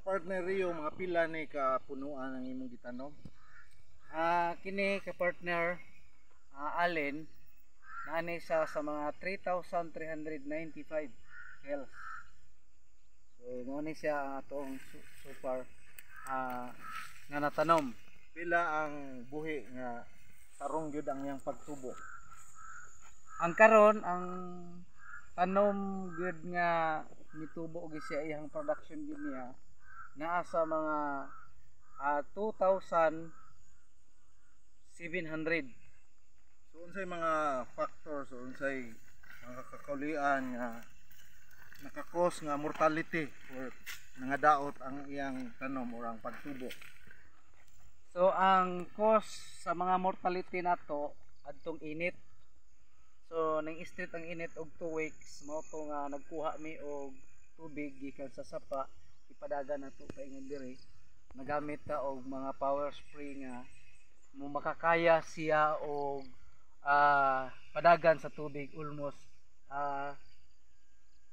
Partner Rio, mga pila ni ka punuan ang imong gitanom? Kini ka partner Allen naani sa mga 3,395 health. So mo ni siya atong super nga natanom. Pila ang buhi nga tarong gyud ang iyang pagtubo? Ang karon ang tanom gyud nga nitubo gyud siya iyang production gyud niya naa sa mga 2,700. So unsay mga factors o unsay mga kakaulian nga nakakos nga mortality or nangadaot ang iyang tanom or ang pagtubo? So ang cause sa mga mortality nato adtong init. So ning street ang init og 2 weeks mao to nga nagkuha mi og tubig gikan sa sapa ipadagan nato paingon diri. Nagamit ta og mga power spray nga mo makakaya siya og padagan sa tubig almost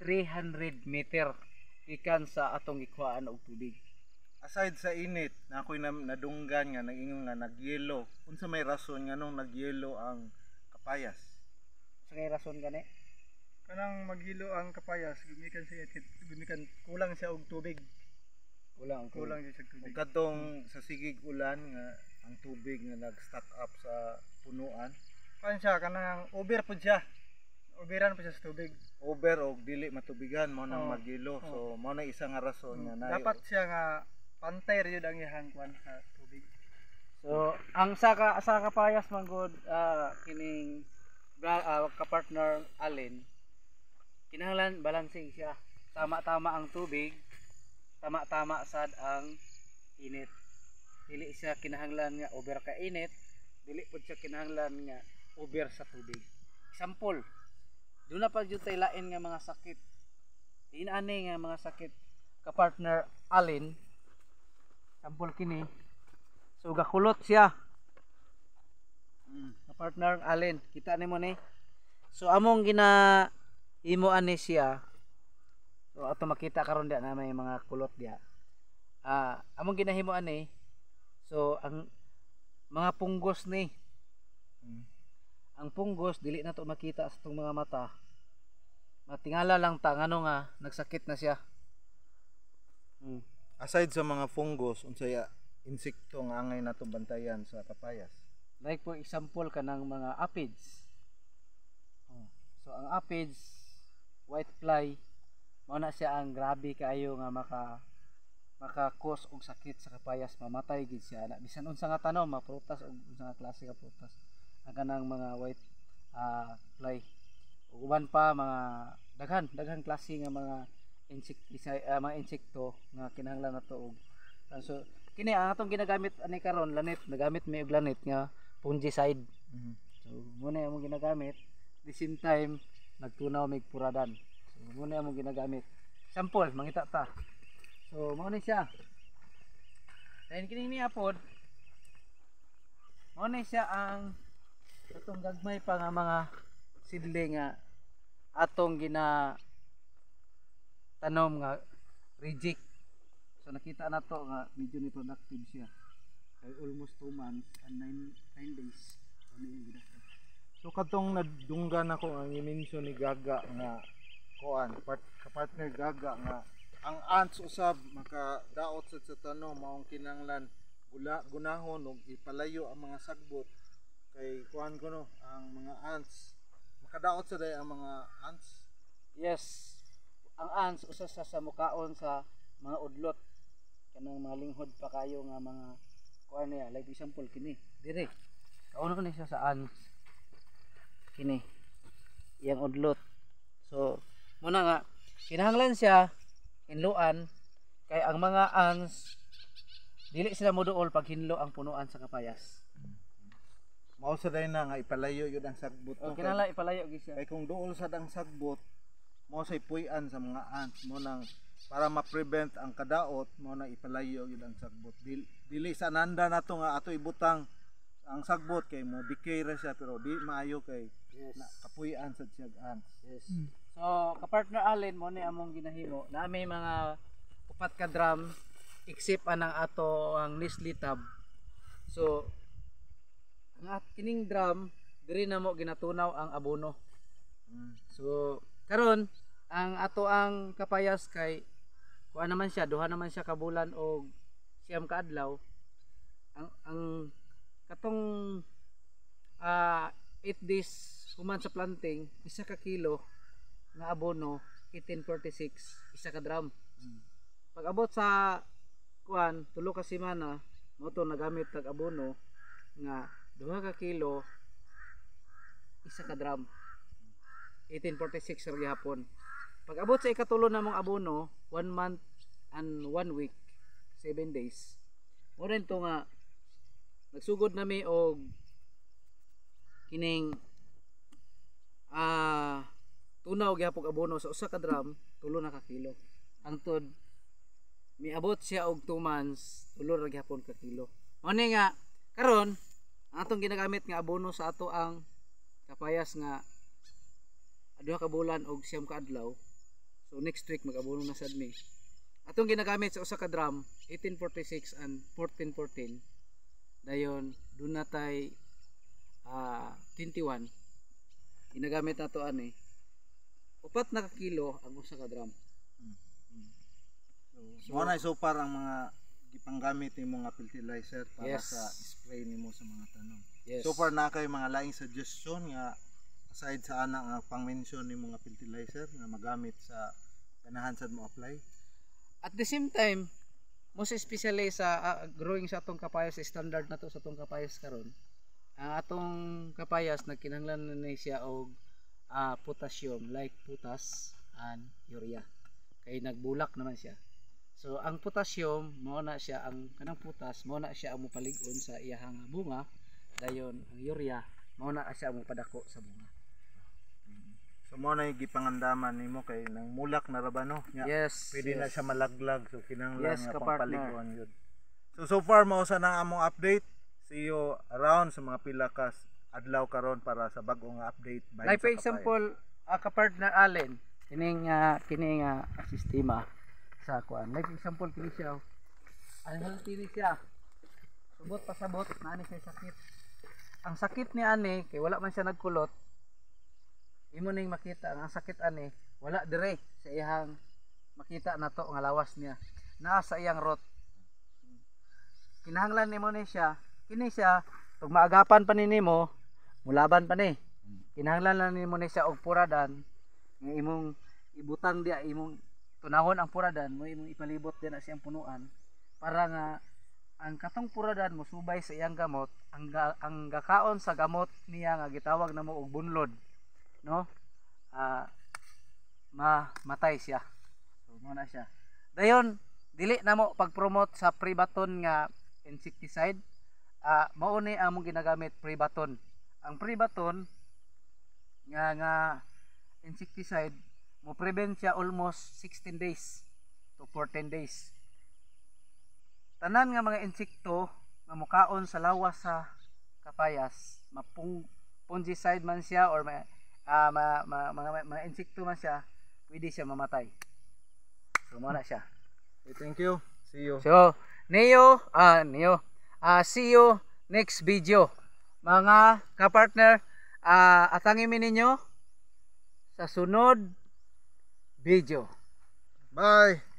300 meter gikan sa atong gikuhaan og tubig. Aside sa init na ako'y nadunggan nga nag-ingon nga nagyelo, unsa may rason nga nung nagyelo ang kapayas? Sa kay rason gani? Kanang maghilo ang kapayas, gumikan kulang siya og tubig. Kulang Kulang siya sa Ug tubig. kadtong sa sigig ulan nga ang tubig nga nag-stock up sa punuan, Kan siya kanang over pud siya. Overan pa siya sa tubig. over og dili matubigan mo nang Oo. magyelo. So mao na isa nga rason nga nayo. Dapat siya nga pantay gyud ang iyang kwan sa tubig. So ang sa kapayas man gud kining ka-partner Allen kinahanglan balancing siya. Tama-tama ang tubig, tama-tama sad ang init. Dili siya kinahanglan nga over ka init, dili pud siya kinahanglan nga over sa tubig. Example, doon na pa jud tay lain nga mga sakit. Inani nga mga sakit ka-partner Allen. Example kini. So gakulot siya. Ka-partner Allen, kita nimo ni. So among imo ani siya. So ato makita karon dia na may mga kulot dia. Among ginahimo ani. So ang mga punggos ni. Ang punggos dili na to makita sa tong mga mata. Matingala lang ta ngano nga nagsakit na siya. Aside sa mga fungus, unsay insekto nga angay natong bantayan sa kapayas? Like for example kanang mga aphids. So ang aphids, white fly, mao na siya ang grabe kaayo nga maka-cause og sakit sa kapayas, mamatay gid siya na bisan unsa nga tanom, maprutas og unsa nga klase ka prutas. Ang kanang mga white fly. Ug uban pa mga daghan klase nga mga insekto nga kinahanglan nato og so kini ang atong ginagamit ani karon lanit, nagamit mi og lanit nga fungicide. So muna among ginagamit, the same time nagtunaw mig puradan. So muna among ginagamit. Sample mangita ta. So mao ni siya. Then kini niya pod mao ni siya ang atong gagmay pa nga mga seedling nga atong tanom nga reject. So nakita na to nga medyo ni productive siya. Kay almost 2 months and 9 days. Ano yung ginagawa? So kadtong nadunggan ako ang i-mention ni Gaga nga kuan, partner Gaga nga ang ants usab makadaot sa tanom maong kinanglan gunahon og ipalayo ang mga sagbot kay kuan ko no ang mga ants makadaot sa day ang mga ants. Yes. Ang ants usa sa mukaon sa mga udlot. Kanang mga linghod pa kayo nga mga kuan niya, like example kini. Dire. Kauno ni siya sa ants. Kini. Iyang udlot. So, muna nga kinahanglan siya hinluan kay ang mga ants dili sila moduol pag hinlo ang punuan sa kapayas. Mao sa day na nga ipalayo yun ang sagbot. O kinahanglan ipalayo gyud siya. Kay kung duol sa dang sagbot mo say puy-an sa mga ants mo nang para ma-prevent ang kadaot mo na ipalayo yun ang sagbot. Dili sa nanda nato nga ato ibutang ang sagbot kay mo decay ra siya pero di maayo kay na kapuy-an sa siyag ants. Yes. So, ka-partner Allen mo ni among ginahimo na may mga upat ka drum except anang ato ang Nestle tab. So kining drum diri na mo ginatunaw ang abono. So karon ang ato ang kapayas kay kuha naman siya, duha naman siya ka bulan og siyam ka adlaw. Ang katong 8 days human sa planting, isa ka kilo nga abono 1846 isa ka drum. Pag abot sa kuan tulo ka semana mo to nagamit tag abono nga 2 ka kilo isa ka drum 1846 sa gihapon. Pag abot sa ikatulo na mong abono 1 month and 1 week 7 days mo rin to nga nagsugod nami og kining tunaw gihapon abono sa usa ka drum 3 na ka kilo hangtod miabot siya og 2 months 3 ra gihapon ka kilo. Mao ni nga karon ang atong ginagamit nga abono sa ato ang kapayas nga 2 ka bulan og siyam ka adlaw. So next week mag-abono na sad mi. Atong ginagamit sa usa ka drum 1846 and 1414. Dayon dun na tay 21. Ginagamit nato ani 4 na ka kilo ang usa ka drum. So mo na so far ang mga gipanggamit nimo nga fertilizer para Yes. sa spray nimo sa mga tanom. Yes. So far na kay mga laing suggestion nga aside sa ana nga pang-mention nimo nga fertilizer nga magamit sa ganahan sad mo apply. At the same time, most especially sa growing sa atong kapayas, standard na to sa atong kapayas karon. Ang atong kapayas nagkinahanglan na siya og potassium like potas and urea. Kay nagbulak naman siya. So ang potassium mao na siya ang kanang putas mao na siya ang mopalig-on sa iyahang bunga. Dayon ang urea mao na siya ang mopadako sa bunga. So mo na gipangandaman nimo kay nang mulak na rabano nya. Yes. Pwede na siya malaglag so kinahanglan Yes, nga kapartner. pangpaliguan yun. So far mao sa nang among update. See you around sa mga pila ka adlaw karon para sa bag-o nga update. bahin Like sa for kapayas. example, ka-partner Allen, kining sistema sa kuan. Like for example kini siya. Ang healthy ni siya. Subot pasabot na ani siya sakit. Ang sakit ni ani kay wala man siya nagkulot. Imo ning makita ang sakit ani wala dire sa iyang makita nato nga lawas niya. Naa sa iyang root. Kinahanglan nimo ni siya, kini siya pag maagapan pa nimo, mulaban pa ni. Kinahanglan lang nimo ni siya og puradan nga imong ibutang dia imong tunahon ang puradan mo imong ipalibot din sa iyang punuan para nga ang katong puradan mo subay sa iyang gamot ang gakaon sa gamot niya nga gitawag namo og bunlod no mamatay siya. So mo na siya. Dayon dili namo pag-promote sa Prebaton nga insecticide. Mao ni among ginagamit Prebaton. Ang Prebaton nga insecticide mo prevent siya almost 16 days to 14 days. Tanan nga mga insekto nga mukaon sa lawas sa kapayas, fungicide man siya or mga insekto man siya, pwede siya mamatay. So mo na siya. Okay, thank you. See you. So, see you next video. Mga ka-partner, atangin mi ninyo sa sunod video. Bye.